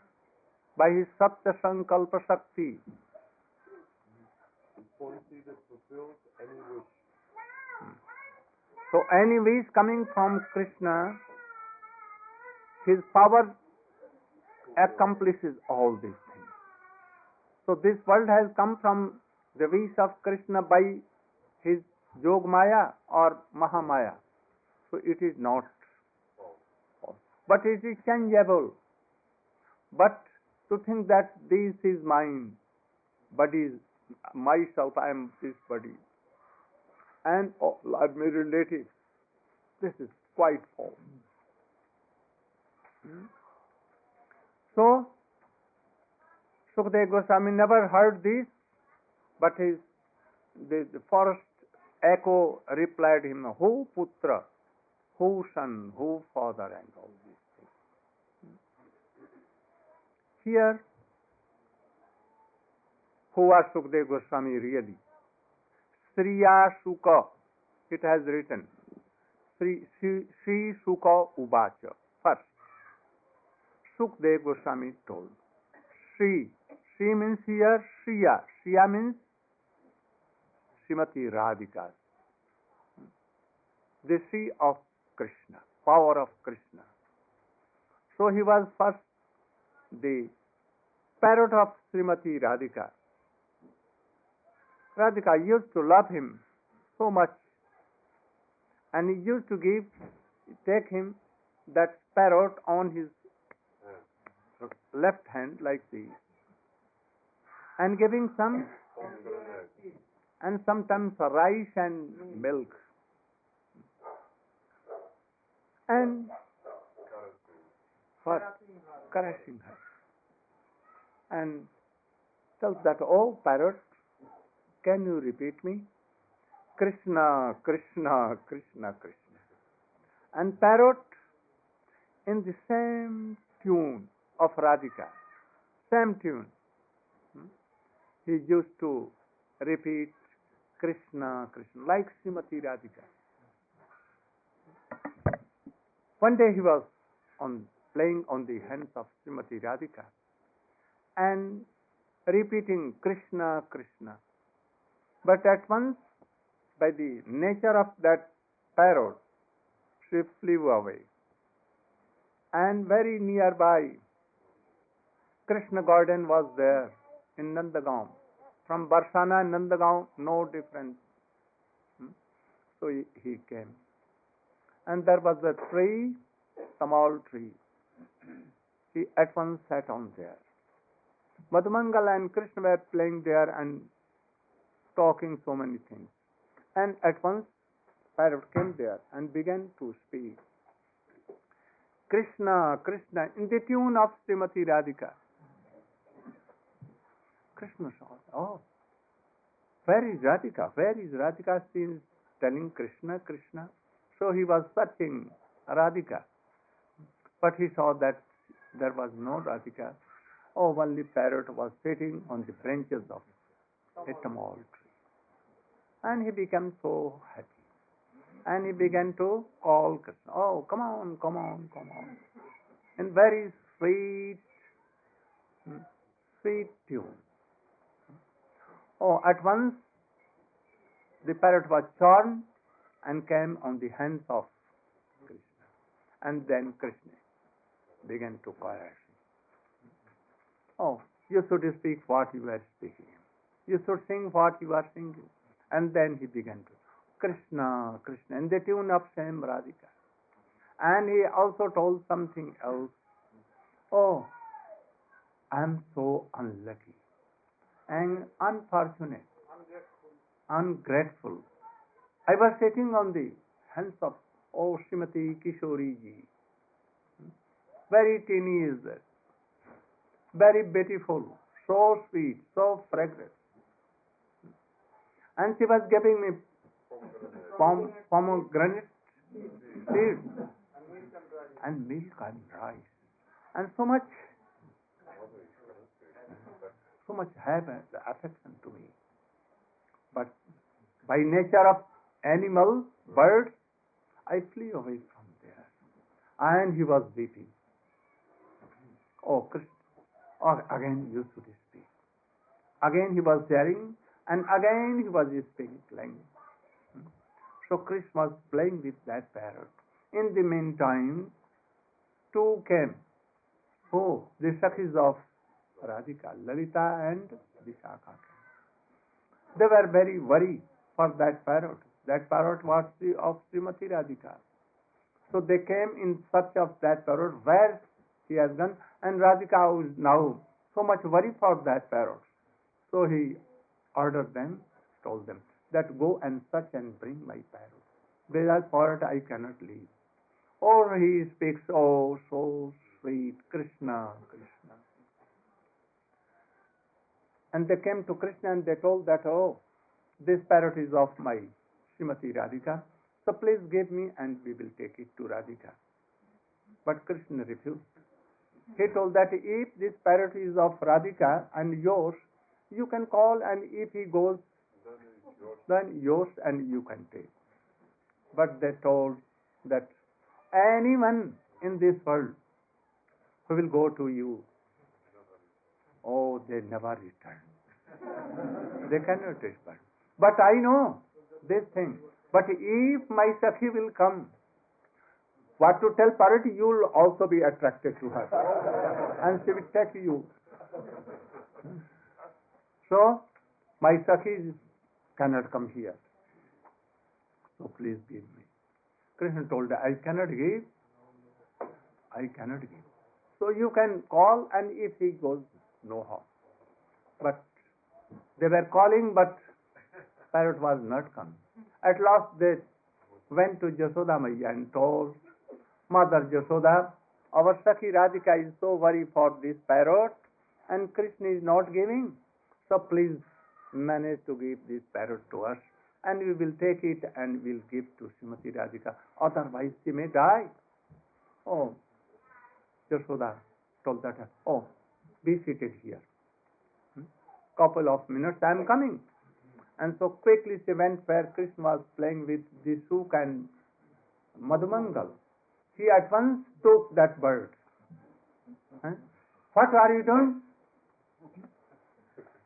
by his Satya Sankalpa Shakti. Policy that fulfills any wish. So any wish coming from Krishna, his power accomplishes all these things. So this world has come from the wish of Krishna by his Yog Maya or Mahamaya. So it is not false. But it is changeable. But to think that this is mine, body is myself, I am this body, and all are my relatives, this is quite false. So, Sukadeva Goswami never heard this, but the forest echo replied him, who putra, who son, who father, and all these things. Here, who was Sukadeva Goswami really? Sriya Shuka, it has written, Sri Shuka Uvacha. First, Sukadeva Goswami told. Sri means here Shriya. Shriya means Srimati Radhika. The Sri of Krishna, power of Krishna. So he was first the parrot of Srimati Radhika. Radhika used to love him so much, and he used to take him that parrot on his left hand like this, and giving some, and sometimes rice and milk, and for caressing her, and tells that, oh parrot, can you repeat me? Krishna, Krishna, Krishna, Krishna. And parrot in the same tune of Radhika, same tune. He used to repeat Krishna, Krishna, like Srimati Radhika. One day he was playing on the hands of Srimati Radhika and repeating Krishna, Krishna. But at once, by the nature of that parrot, she flew away. And very nearby, Krishna garden was there in Nandagaon. From Barsana and Nandagaon, no difference. So he came. And there was a tree, small tree. He at once sat on there. Madhumangal and Krishna were playing there and talking so many things. And at once, parrot came there and began to speak. Krishna, Krishna, in the tune of Srimati Radhika. Krishna saw, oh, where is Radhika? Where is Radhika? She is telling Krishna, Krishna. So he was searching Radhika. But he saw that there was no Radhika. Oh, only parrot was sitting on the branches of a small tree. And he became so happy. And he began to call Krishna. Oh, come on, come on, come on. In very sweet, sweet tune. Oh, at once the parrot was charmed and came on the hands of Krishna. And then Krishna began to call her. Oh, you should speak what you are speaking. You should sing what you are singing. And then he began to, Krishna, Krishna, in the tune of same Radhika. And he also told something else. Oh, I am so unlucky and unfortunate, ungrateful. I was sitting on the hands of Srimati Kishori ji, very teeny is that, very beautiful, so sweet, so fragrant. And she was giving me pomegranate seeds and milk and rice and so much have affection to me. But by nature of animal, birds, I flew away from there. And he was weeping. Oh, Krishna, or again you should speak. Again he was hearing, and again he was speaking language. So Krishna was playing with that parrot. In the meantime, two came. Oh, the Sakhis of Radhika, Lalita and Vishakha. They were very worried for that parrot. That parrot was of Srimati Radhika. So they came in search of that parrot, where he has gone, and Radhika is now so much worried for that parrot. So he ordered them, told them, that go and search and bring my parrot. Without parrot I cannot leave. Or he speaks, oh, so sweet, Krishna, Krishna. And they came to Krishna and they told that, oh, this parrot is of my Srimati Radhika, so please give me and we will take it to Radhika. But Krishna refused. He told that if this parrot is of Radhika and yours, you can call, and if he goes, then yours and you can take. But they told that anyone in this world who will go to you, oh, they never return. They cannot return. But I know this thing. But if my Sakhi will come, what to tell parrot, you will also be attracted to her. And she will take you. So, my Sakhis cannot come here. So please give me. Krishna told her, I cannot give. So you can call, and if he goes, no harm. But they were calling, but parrot was not coming. At last they went to Jasoda Maiya and told, Mother Jasoda, our Sakhi Radhika is so worried for this parrot, and Krishna is not giving. So please manage to give this parrot to us, and we will take it and we'll give to Srimati Radhika. Otherwise, she may die. Oh, Yashoda told that, oh, be seated here. Couple of minutes, I am coming. And so quickly she went where Krishna was playing with the Suk and Madhumangal. She at once took that bird. What are you doing?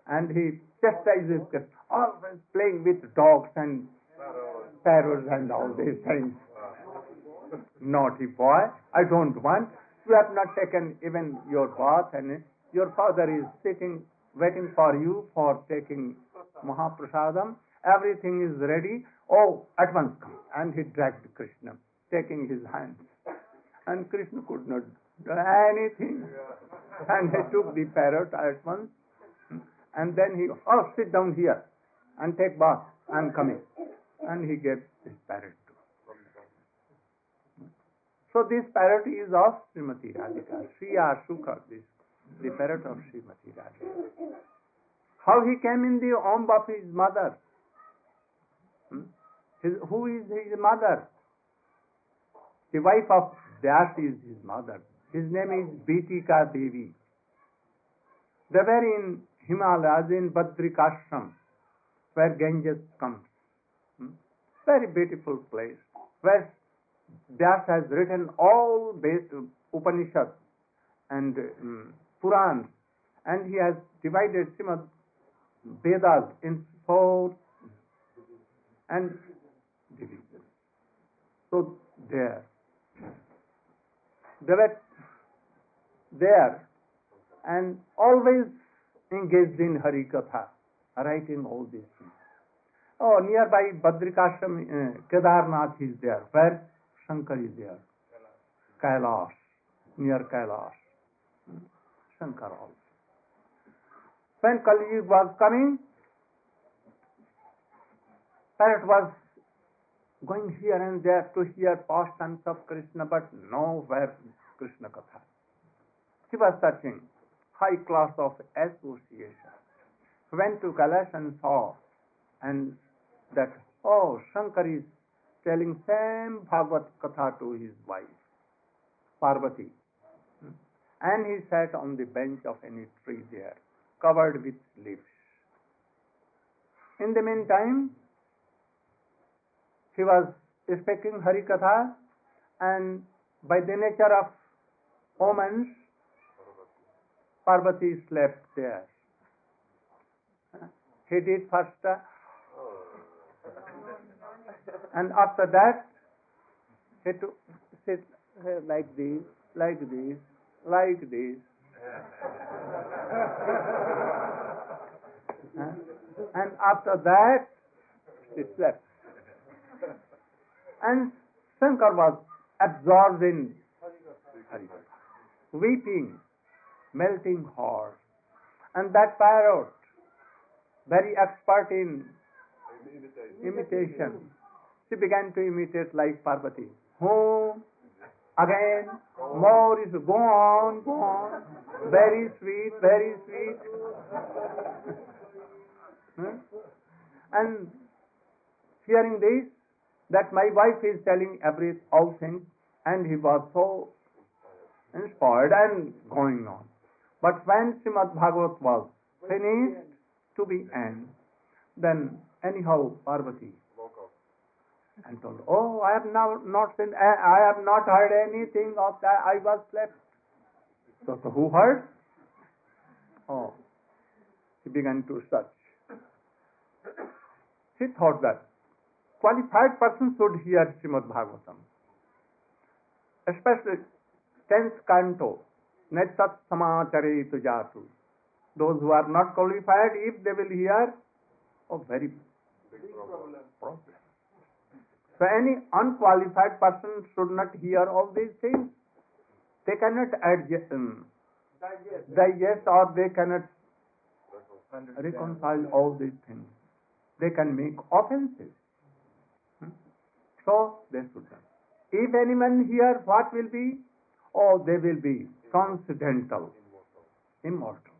And he chastises Krishna, always playing with dogs and parrots and all these things. Naughty boy, I don't want. You have not taken even your bath, and your father is sitting, waiting for you for taking Mahaprasadam. Everything is ready. Oh, at once come. And he dragged Krishna, taking his hands. And Krishna could not do anything. And he took the parrot at once. And then he, oh, sit down here and take bath. I am coming. And he gave this parrot to him. So this parrot is of Srimati Radhika. Shriya Sukha, the parrot of Srimati Radhika. How he came in the womb of his mother? Who is his mother? The wife of Vyas is his mother. His name is Bitika Devi. They were in Himalayas, in Badrikashram, where Ganges comes. Very beautiful place, where Vyas has written all Upanishads and Purans, and he has divided Srimad Vedas in 4 and divisions. So they were there and always engaged in Harikatha, writing all these things. Oh, nearby Badrikashram, Kedarnath is there, where Shankar is there. Kailash, near Kailash. Shankar also. When Kali Yuga was coming, parrot was going here and there to hear pastimes of Krishna, but nowhere Krishna Katha. She was searching high class of association. Went to Kailash and saw, and that, oh, Shankar is telling same Bhagavad Katha to his wife, Parvati. And he sat on the bench of any tree there, covered with leaves. In the meantime, he was speaking Harikatha, and by the nature of omens, Parvati slept there. He did first, and after that, he to sit like this, like this, like this. And after that, he slept. And Shankar was absorbed in Harikatha, weeping, melting heart. And that parrot, very expert in imitation, she began to imitate like Parvati. Home, again, more is go on, very sweet, very sweet. And hearing this, that my wife is telling all things, and he was so inspired and going on. But when Srimad Bhagavatam was finished to be end, then anyhow Parvati and told, oh, I have not seen, I have not heard anything of that, I was slept. So who heard? Oh, he began to search. He thought that qualified person should hear Srimad Bhagavatam, especially 10th canto, Netsat Samacharetu Jatu. Those who are not qualified, if they will hear, oh, very big problem. So any unqualified person should not hear all these things. They cannot digest, or they cannot reconcile all these things. They can make offenses. So they should not. If anyone hear, what will be? Oh, they will be transcendental, immortal.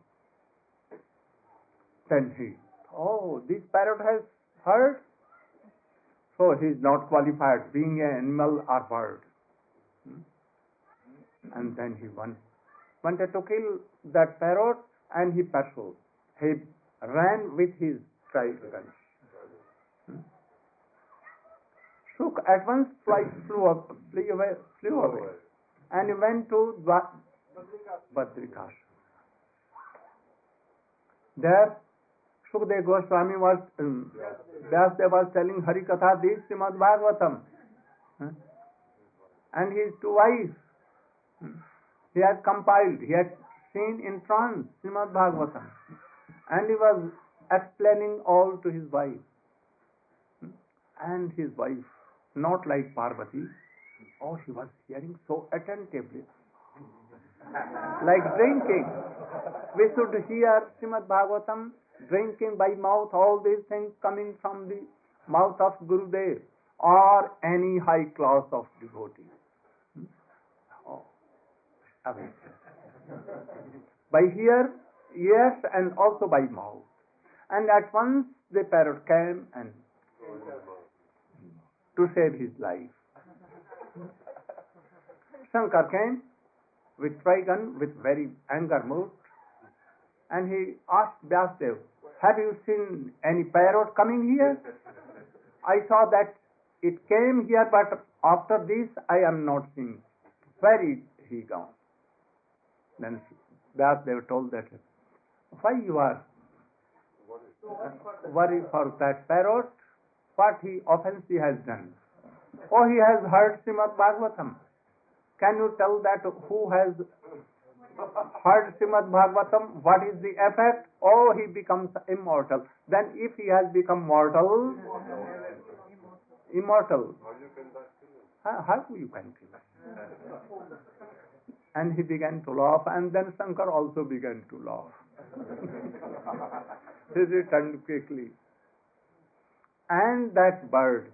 Then he, oh, this parrot has heard, So he is not qualified being an animal or bird. And then he wanted to kill that parrot, and he pursued. He ran with his gun. Shook at once flew away, and he went to Badrikash. There, Shukdev Goswami Vyasdev was telling Harikatha, this Srimad Bhagavatam, and his two wives. He had compiled, he had seen in trance Srimad Bhagavatam, and he was explaining all to his wife. And his wife, not like Parvati, she was hearing so attentively, like drinking. We should hear Srimad Bhagavatam, drinking by mouth, all these things coming from the mouth of Gurudev or any high class of devotee. By ear, yes, and also by mouth. And at once the parrot came and to save his life. Shankar came with trigun, with very anger mood, and he asked Vyasdev, have you seen any parrot coming here? I saw that it came here, but after this I am not seeing. Where is he gone? Then Vyasdev told that, why you are worried for that parrot? What offense he has done? He has heard Srimad Bhagavatam. Can you tell that who has heard Srimad Bhagavatam? What is the effect? He becomes immortal. Then if he has become mortal, immortal, how you can kill him? And he began to laugh, and then Shankar also began to laugh. He returned quickly. And that bird,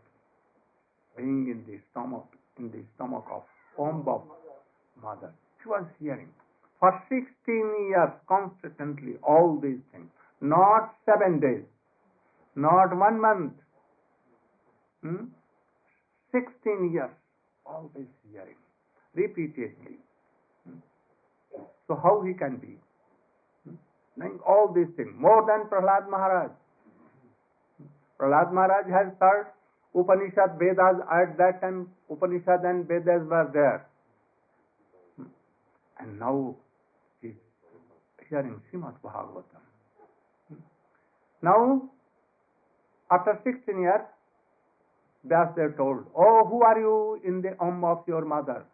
being in the stomach of womb of mother, she was hearing for 16 years constantly all these things. Not 7 days, not 1 month, 16 years, always hearing, repeatedly. So how he can be? Knowing all these things, more than Prahlad Maharaj. Prahlad Maharaj has heard Upanishad, Vedas. At that time, Upanishad and Vedas were there. And now he is hearing Srimad Bhagavatam. Now, after 16 years, Vyasdev told, who are you in the womb of your mother?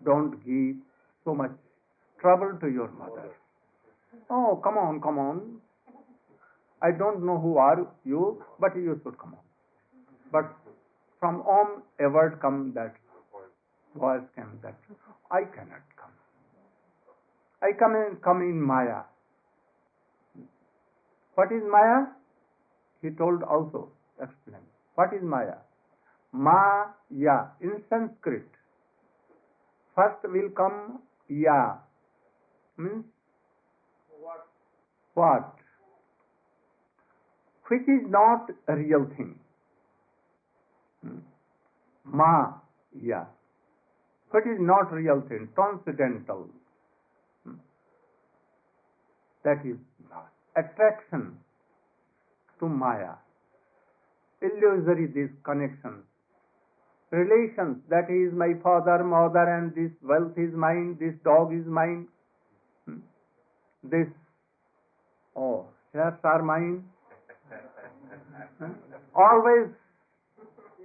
Don't give so much trouble to your mother. Come on. I don't know who are you, but you should come on. But from whom a word come that, voice came that, I cannot come. I come in Maya. What is Maya? He told also, explain. What is Maya? Maya, in Sanskrit. First will come Ya, means what? Which is not a real thing. Maya, which is not real thing, transcendental. That is attraction to Maya. Illusory, these connections. Relations, that he is my father, mother, and this wealth is mine, this dog is mine, this, shares are mine. Always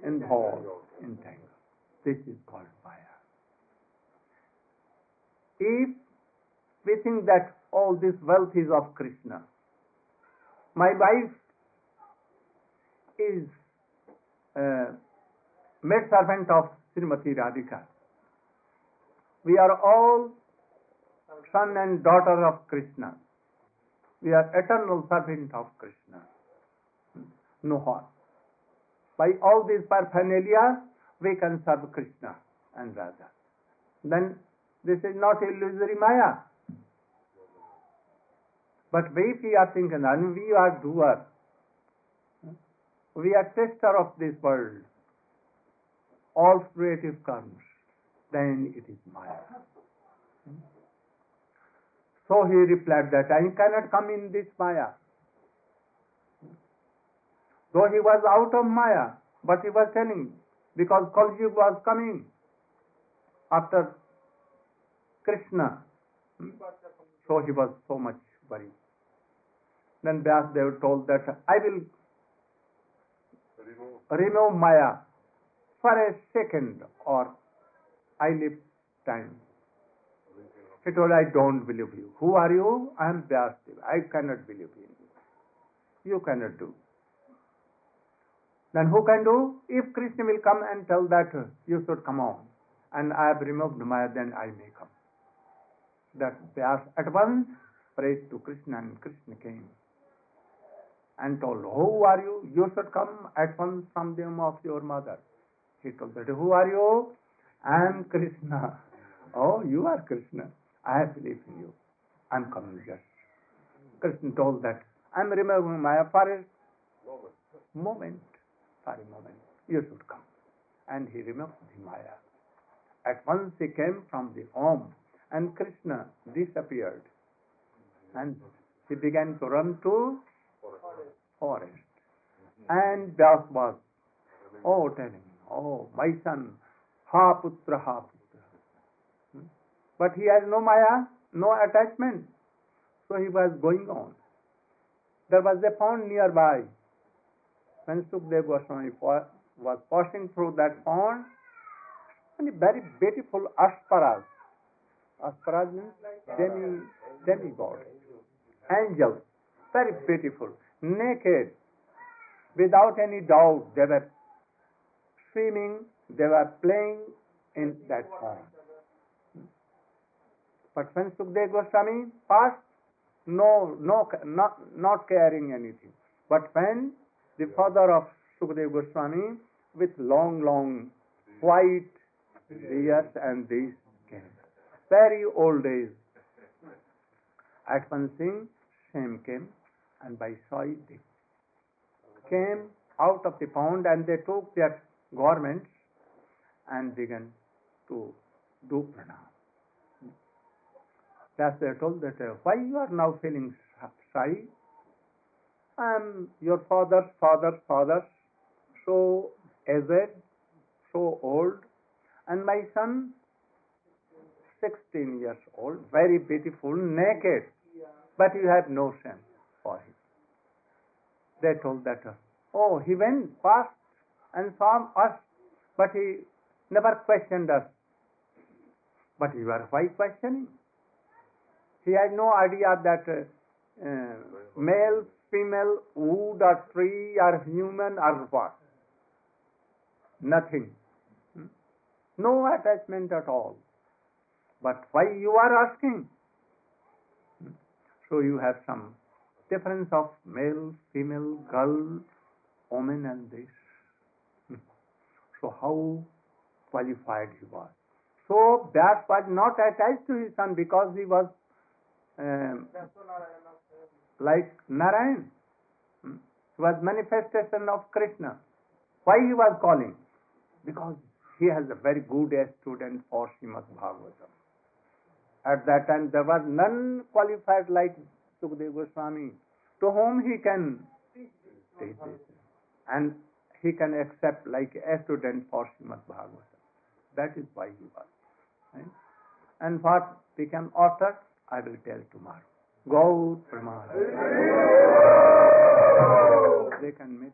involved, entangled. This is called Maya. If we think that all this wealth is of Krishna, my wife is maid servant of Srimati Radhika. We are all son and daughter of Krishna. We are eternal servant of Krishna. No harm. By all these paraphernalia, we can serve Krishna and Radha. Then this is not illusory Maya. But if we are thinking, and we are doer, we are tester of this world, all creative comes, then it is Maya. So he replied that I cannot come in this Maya. Though he was out of Maya, but he was telling, because Kali Yuga was coming after Krishna. So he was so much worried. Then Vyasadeva told that I will remove Maya for a second or I live time. He told, I don't believe you. Who are you? I am Vyasadeva. I cannot believe in you. You cannot do. Then who can do? If Krishna will come and tell that you should come on and I have removed Maya, then I may come. That Vyas at once prayed to Krishna and Krishna came and told, who are you? You should come at once from the womb of your mother. He told that, who are you? I am Krishna. Oh, you are Krishna. I believe in you. I am coming just. Krishna told that, I am removing Maya for a moment. For a moment. You should come. And he removed the Maya. At once he came from the womb and Krishna disappeared. And he began to run to forest. And Vyas was, telling, my son, ha putra, ha putra. But he has no Maya, no attachment. So he was going on. There was a pond nearby. When Sukadeva Goswami was passing through that pond, and a very beautiful Ashparas. Ashparas means demigod. Angels. Very beautiful. Naked. Without any doubt, they were swimming, they were playing in that pond. But when Sukadeva Goswami passed, not caring anything. But when the father of Sukadeva Goswami with long white beards and these came, very old days, at one thing, shame came, and by sight they came out of the pond and they took their garments and began to do pranam. That's they told that, why you are now feeling shy? I am your father's father, so aged, so old, and my son, 16 years old, very beautiful, naked, but you have no shame for him. They told that, he went past and saw us, but he never questioned us. But you are why questioning? He had no idea that male, female, wood or tree or human or what. Nothing. No attachment at all. But why you are asking? So you have some difference of male, female, girl, woman and this. So how qualified he was. So that was not attached to his son because he was like Narayan. He was manifestation of Krishna. Why he was calling? Because he has a very good student for Srimad Bhagavatam. At that time there was none qualified like Sukadeva Goswami, to whom he can teach this. And he can accept like a student for Srimad Bhagavatam. That is why he was. Right? And what became after, I will tell tomorrow. Gaur Pramanand. They can meet